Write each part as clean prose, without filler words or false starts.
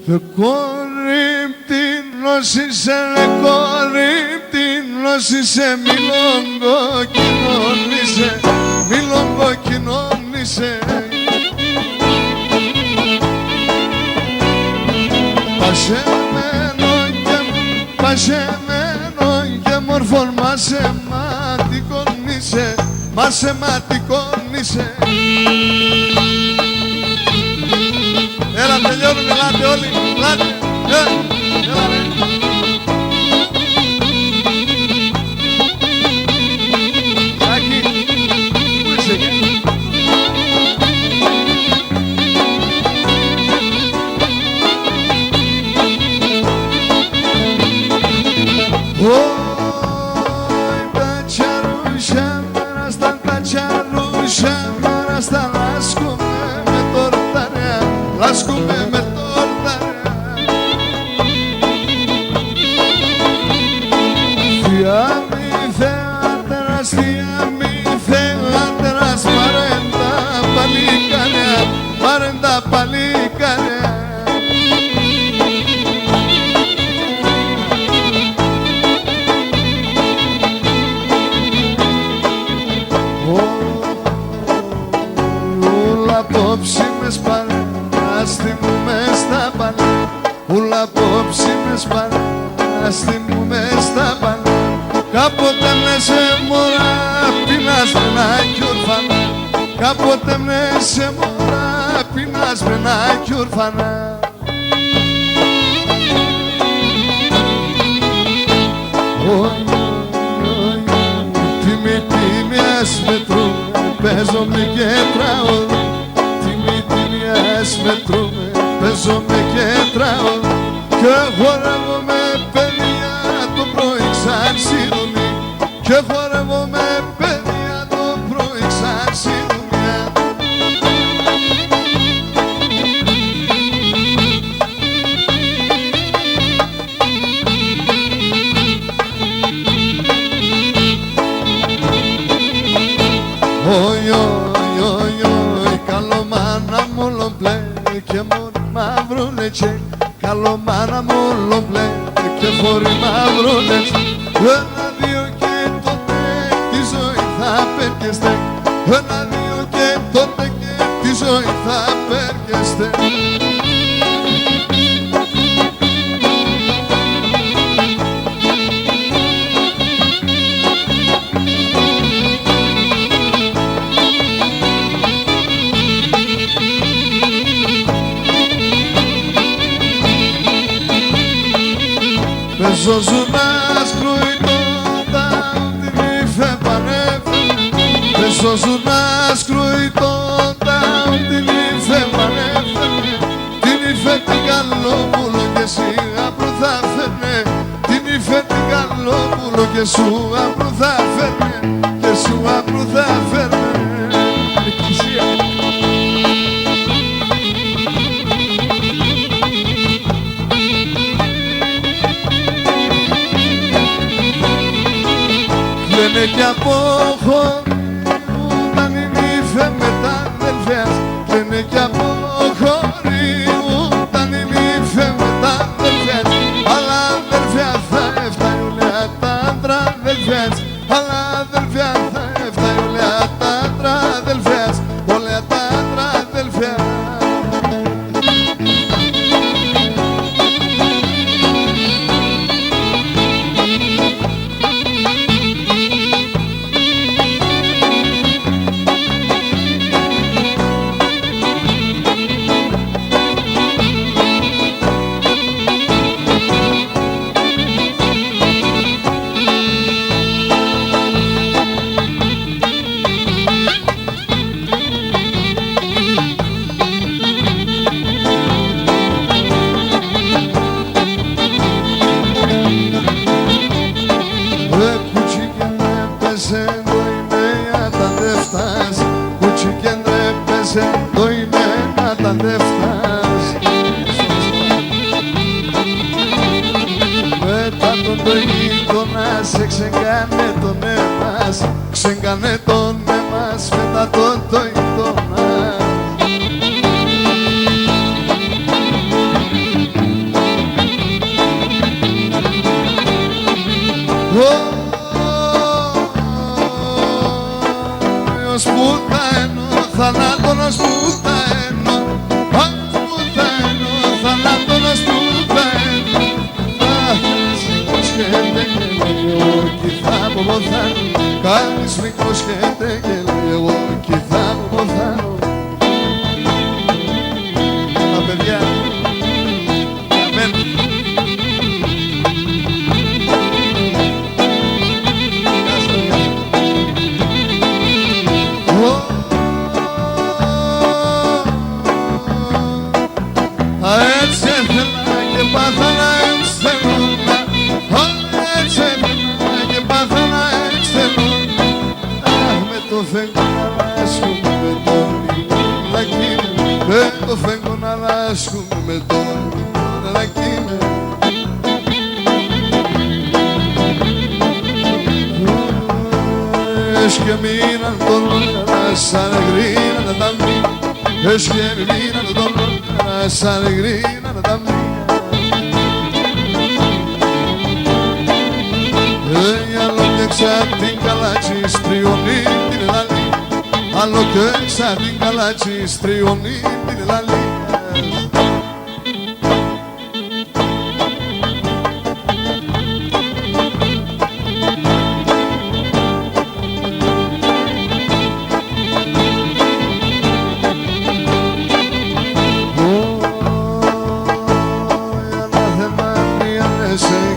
Κόρυπτινός είσαι, μιλόγκο κοινώνησε, μιλόγκο κοινώνησε. Πασεμένο και μορφών μασεματικών είσαι, μασεματικών είσαι. Έλα τελειώνουμε, ελάτε όλοι, ελάτε, έλα ρε. Άκη, πού είσαι εκεί? Τα τσαρούσια, μέρα τα τσαρούσια, μέρα στα λάσκουμε με τόρταρια, λάσκουμε με τόρταρια. Θεία μη θεάτερας, μάρεν τα παλικάρια, μάρεν τα παλικάρια. Απόψιμες παράστημουμε στα παλιά, ούλα απόψιμες παράστημουμε στα παλιά. Κάποτε μνέσε μωρά πεινασμένα κι ορφανά, κάποτε μνέσε μωρά πεινασμένα κι ορφανά. Τιμή ας μετρούμε, παίζομαι και τραώ. Μετρούμε, παίζομαι και τραώ και χορεύομαι παιδιά το πρωί σαν σιδουμί, και χορεύομαι παιδιά το πρωί σαν σιδουμιά. Καλό μάνα μου όλο μπλε και μωρί μαύρο λετσέ, καλό μάνα μου όλο μπλε και μωρί μαύρο λετσέ. Ένα, δύο και τότε τη ζωή θα πέρκεστε, ένα, δύο και τότε και τη ζωή θα πέρκεστε. Παίζω ζουνάς κρουιτώντα, την ήφε πανέφε. Παίζω ζουνάς κρουιτώντα, την ήφε πανέφε. Την ήφε την καλόπουλο και σιγάπρου θα φέρνε, την ήφε την καλόπουλο και σου άπρου θα φέρνε, και σου άπρου θα φέρνε. Εκκλησία. Λένε κι από χωρίουνταν η νύφε με τα αδελφιά, λένε κι από χωρίουνταν η νύφε με τα αδελφιά, αλλά αδελφιά θα έφτανε ολιά τα άντρα αδελφιά, αλλά αδελφιά θα έφτανε ολιά τα άντρα αδελφιά, ολιά τα άντρα αδελφιά. Το είναι να τα δεν φτάσει. Μετά τον το γείτονα σε ξεγκάνε τον εμάς, ξεγκάνε τον εμάς μετά τον το γείτονα. πάθανα εξθενούνα, και πάθανα εξθενούνα. Αχ, με το φέγγο να λάσκουμε με τον λακί μου, με το φέγγο να λάσκουμε με τον λακί μου. Και μείναν τον λόγια σαν γρίναν τα μήνα, και μείναν τον λόγια σαν γρίναν τα μήνα. Άλλο και ξα την καλάτσι στριώνει την λαλή, άλλο και ξα την καλάτσι στριώνει την λαλή.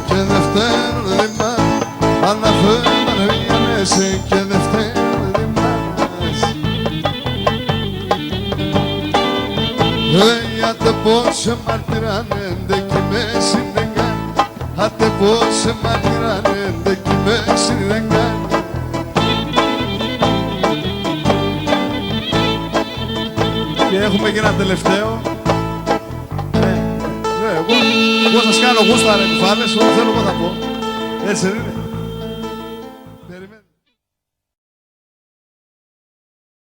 Και δεν φταίνουν δημά, αναφέρουν βιάνεσαι και δεν φταίνουν δημάς. Άτε πως σε μαρτυράνε ντε κι με συνεγγάνε, άτε πως σε μαρτυράνε ντε κι με συνεγγάνε. Και έχουμε και ένα τελευταίο. Εγώ σας κάνω γούστα ρε κουφάλες, ό,τι θέλω εγώ θα πω. Έτσι δεν είναι.